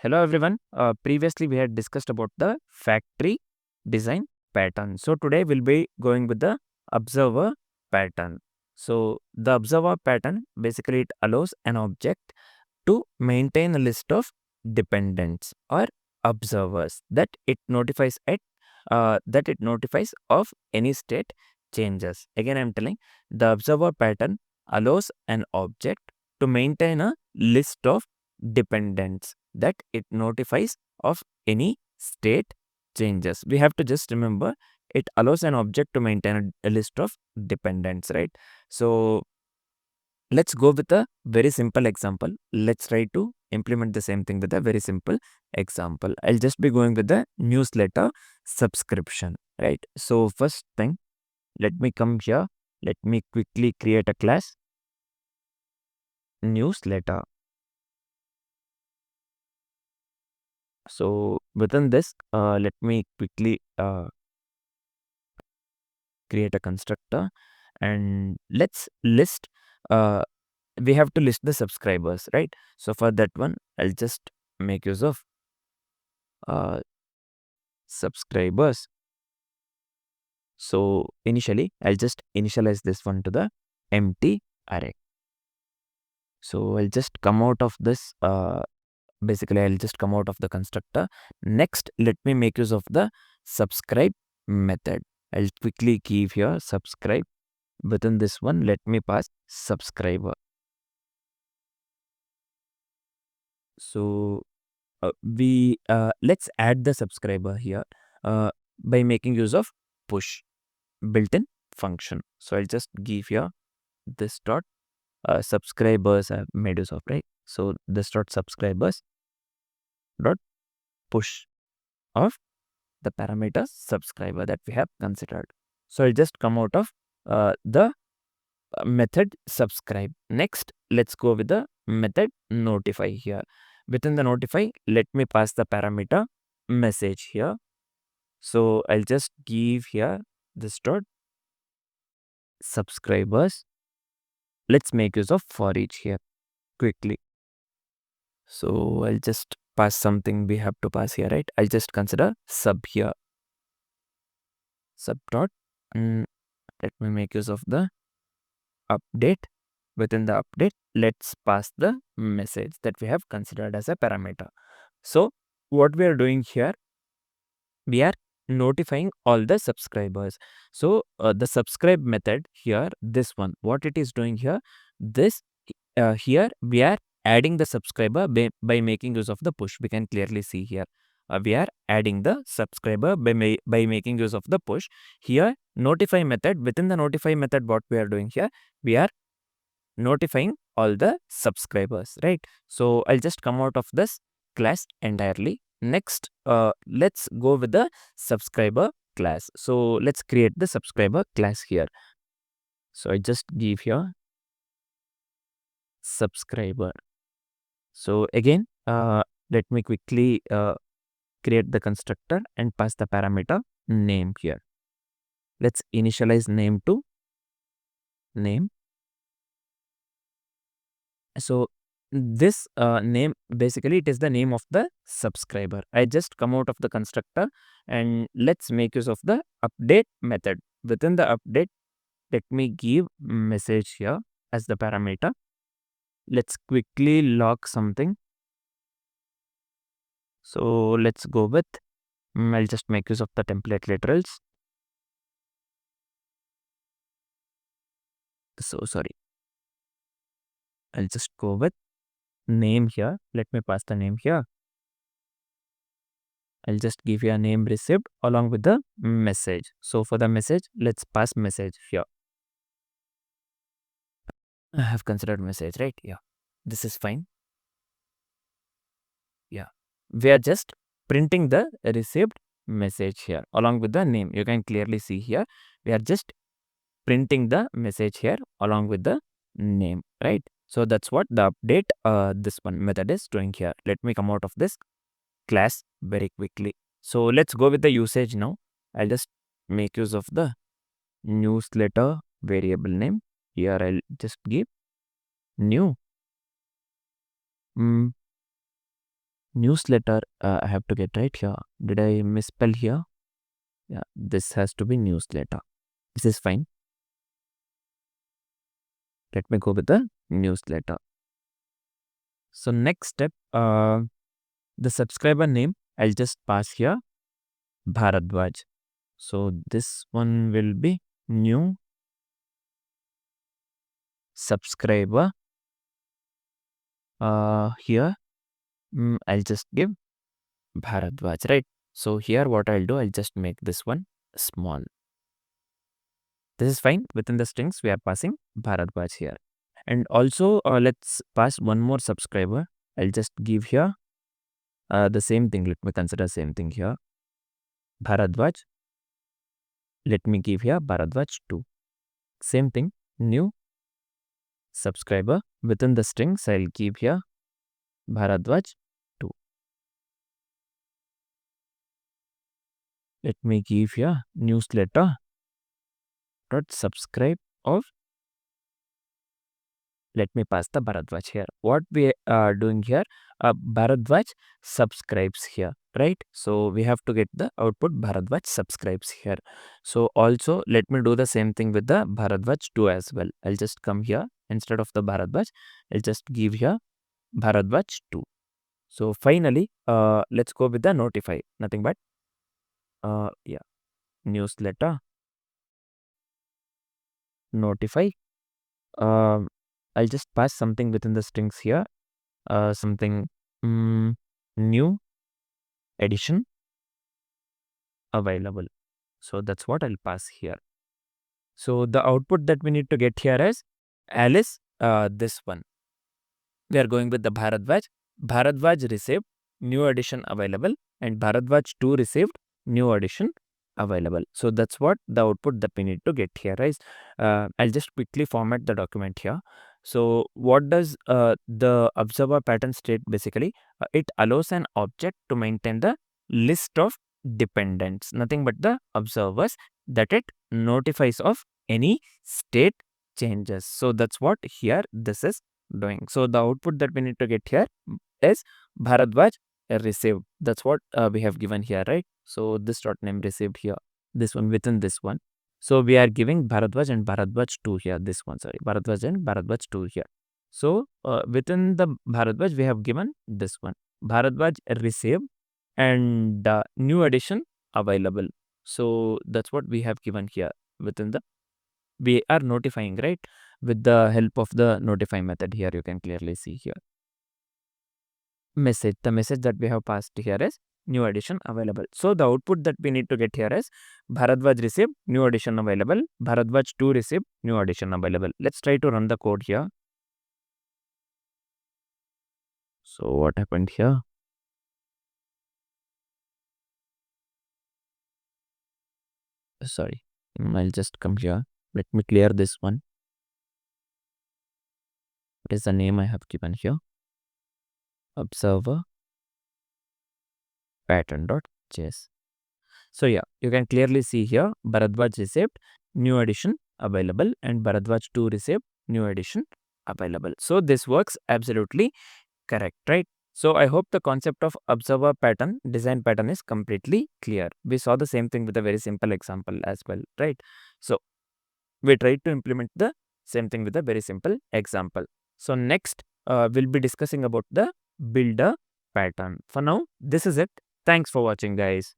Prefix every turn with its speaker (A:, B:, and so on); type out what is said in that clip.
A: Hello everyone. Previously we had discussed about the factory design pattern. So today we'll be going with the observer pattern. So the observer pattern basically it allows an object to maintain a list of dependents or observers that it notifies of any state changes. Again, I'm telling the observer pattern allows an object to maintain a list of dependents that it notifies of any state changes. We have to just remember it allows an object to maintain a list of dependents, right? So let's go with a very simple example. Let's try to implement the same thing with a very simple example. I'll just be going with the newsletter subscription, right? So first thing, let me come here. Let me quickly create a class newsletter. So within this, let me quickly create a constructor and let's list we have to list the subscribers, right? So for that one, I'll just make use of subscribers. So initially, I'll just initialize this one to the empty array. So I'll just come out of this. Basically, I'll just come out of the constructor. Next, let me make use of the subscribe method. I'll quickly give here subscribe. Within this one, let me pass subscriber. So let's add the subscriber here by making use of push built-in function. So I'll just give here this dot subscribers I've made use of, right? So this dot subscribers dot push of the parameter subscriber that we have considered. So I'll just come out of the method subscribe. Next, let's go with the method notify here. Within the notify, let me pass the parameter message here. So I'll just give here this dot subscribers. Let's make use of for each here quickly. So I'll just pass something we have to pass here, right? I'll just consider sub here. Sub dot. And let me make use of the update. Within the update, let's pass the message that we have considered as a parameter. So what we are doing here, we are notifying all the subscribers. So the subscribe method here, this one, what it is doing here, this here we are adding the subscriber by making use of the push. We can clearly see here we are adding the subscriber by making use of the push. Here notify method, within the notify method, what we are doing here, we are notifying all the subscribers, right? So I'll just come out of this class entirely. Next, let's go with the subscriber class. So let's create the subscriber class here. So I just give here subscriber. So again, let me quickly create the constructor and pass the parameter name here. Let's initialize name to name. So this name, basically it is the name of the subscriber. I just come out of the constructor and let's make use of the update method. Within the update, let me give message here as the parameter. Let's quickly log something. So let's go with, I'll just make use of the template literals. So sorry. I'll just go with name here. Let me pass the name here. I'll just give you a name received along with the message. So for the message, let's pass message here. I have considered message, right? Yeah. This is fine. Yeah. We are just printing the received message here along with the name. You can clearly see here. We are just printing the message here along with the name, right? So that's what the update this one method is doing here. Let me come out of this class very quickly. So let's go with the usage now. I'll just make use of the newsletter variable name. Here I'll just give new newsletter I have to get right here. Did I misspell here? Yeah, this has to be newsletter. This is fine. Let me go with the newsletter. So next step, the subscriber name, I'll just pass here Bharadwaj. So this one will be new subscriber. Here I'll just give Bharadwaj, right? So here what I'll do, I'll just make this one small. This is fine. Within the strings, we are passing Bharadwaj here. And also, let's pass one more subscriber. I'll just give here the same thing. Let me consider same thing here. Bharadwaj. Let me give here Bharadwaj 2. Same thing. New subscriber. Within the strings, I'll give here Bharadwaj 2. Let me give here newsletter dot subscribe of. Let me pass the Bharadwaj here. What we are doing here, Bharadwaj subscribes here, right? So we have to get the output Bharadwaj subscribes here. So also let me do the same thing with the Bharadwaj 2 as well. I'll just come here instead of the Bharadwaj. I'll just give here Bharadwaj 2. So finally, let's go with the notify. Nothing but yeah, newsletter notify. I'll just pass something within the strings here. Something new edition available. So that's what I'll pass here. So the output that we need to get here is Alice, this one. We are going with the Bharadwaj. Bharadwaj received new edition available and Bharadwaj 2 received new edition available. So that's what the output that we need to get here is. I'll just quickly format the document here. So what does the observer pattern state basically? It allows an object to maintain the list of dependents, nothing but the observers that it notifies of any state changes. So that's what here this is doing. So the output that we need to get here is Bharadwaj received. That's what we have given here, right? So this dot name received here, this one within this one. So we are giving Bharadwaj and Bharadwaj 2 here, this one, sorry, Bharadwaj and Bharadwaj 2 here. So within the Bharadwaj, we have given this one, Bharadwaj received and new edition available. So that's what we have given here within the, we are notifying, right? With the help of the notify method here, you can clearly see here. Message, the message that we have passed here is new edition available. So the output that we need to get here is Bharadwaj received new edition available, Bharadwaj 2 received new edition available. Let's try to run the code here. So what happened here? Sorry, I'll just come here. Let me clear this one. What is the name I have given here? Observer pattern.js. So yeah, you can clearly see here Bharadwaj received new edition available and Bharadwaj 2 received new edition available. So this works absolutely correct, right? So I hope the concept of observer pattern, design pattern is completely clear. We saw the same thing with a very simple example as well, right? So we tried to implement the same thing with a very simple example. So next we'll be discussing about the builder pattern. For now, this is it. Thanks for watching, guys.